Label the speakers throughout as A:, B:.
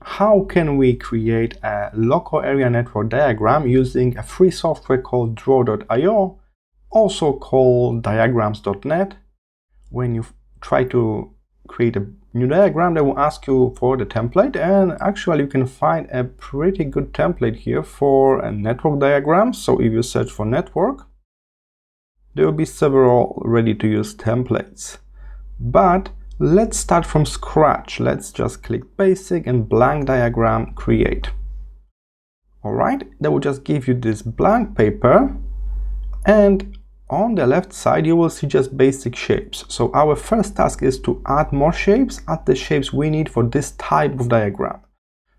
A: how can we create a local area network diagram using a free software called draw.io, also called diagrams.net. When you try to create a new diagram, they will ask you for the template, and actually you can find a pretty good template here for a network diagram. So if you search for network, there will be several ready-to-use templates. But let's start from scratch. Let's just click basic and blank diagram create. Alright, they will just give you this blank paper, and on the left side you will see just basic shapes. So our first task is to add more shapes, add the shapes we need for this type of diagram.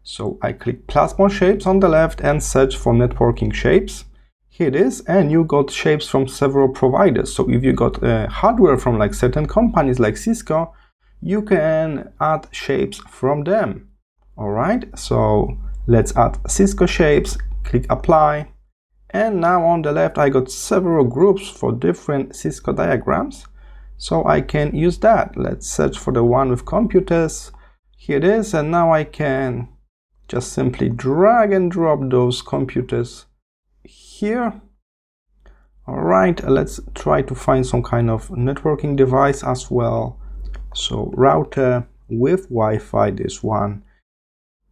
A: So I click plus more shapes on the left and search for networking shapes. Here it is, and you got shapes from several providers. So if you got hardware from like certain companies like Cisco, you can add shapes from them. Alright, so let's add Cisco shapes, click apply. And now on the left I got several groups for different Cisco diagrams, so I can use that. Let's search for the one with computers. Here it is, and now I can just simply drag and drop those computers here. Alright, let's try to find some kind of networking device as well. So router with Wi-Fi, this one.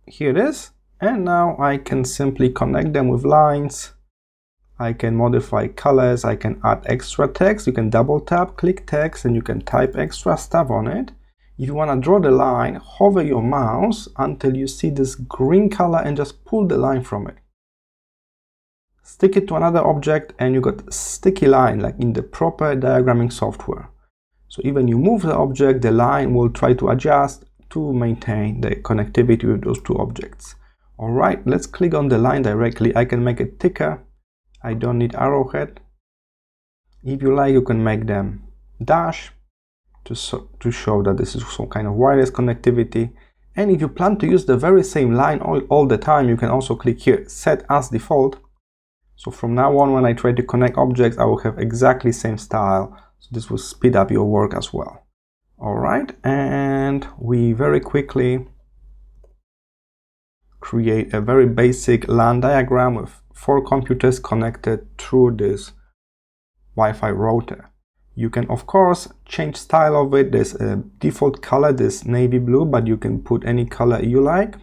A: Here it is, and now I can simply connect them with lines. I can modify colors, I can add extra text. You can double tap, click text, and you can type extra stuff on it. If you want to draw the line, hover your mouse until you see this green color and just pull the line from it. Stick it to another object and you got a sticky line like in the proper diagramming software. So even you move the object, the line will try to adjust to maintain the connectivity with those two objects. Alright, let's click on the line directly. I can make it thicker. I don't need arrowhead. If you like, you can make them dash to show that this is some kind of wireless connectivity. And if you plan to use the very same line all the time, you can also click here, set as default. So from now on, when I try to connect objects, I will have exactly same style. So this will speed up your work as well. Alright, and we very quickly create a very basic LAN diagram with 4 computers connected through this Wi-Fi router. You can of course change style of it. There's a default color, this navy blue, but you can put any color you like.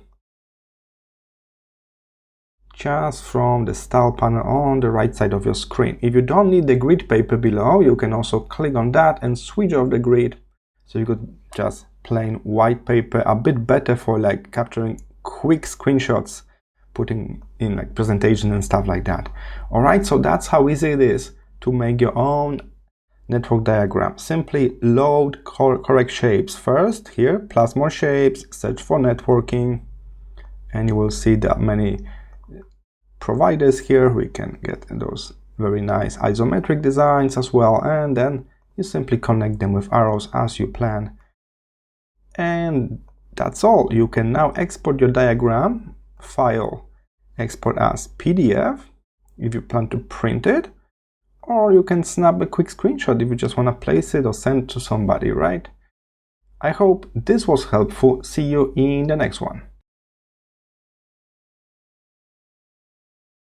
A: Just from the style panel on the right side of your screen. If you don't need the grid paper below, you can also click on that and switch off the grid. So you could just plain white paper, a bit better for like capturing quick screenshots, putting in like presentation and stuff like that. Alright, so that's how easy it is to make your own network diagram. Simply load correct shapes first, here, plus more shapes, search for networking, and you will see that many providers here. We can get those very nice isometric designs as well, and then you simply connect them with arrows as you plan. And that's all. You can now export your diagram file, export as PDF if you plan to print it, or you can snap a quick screenshot if you just want to place it or send it to somebody, right? I hope this was helpful. See you in the next one.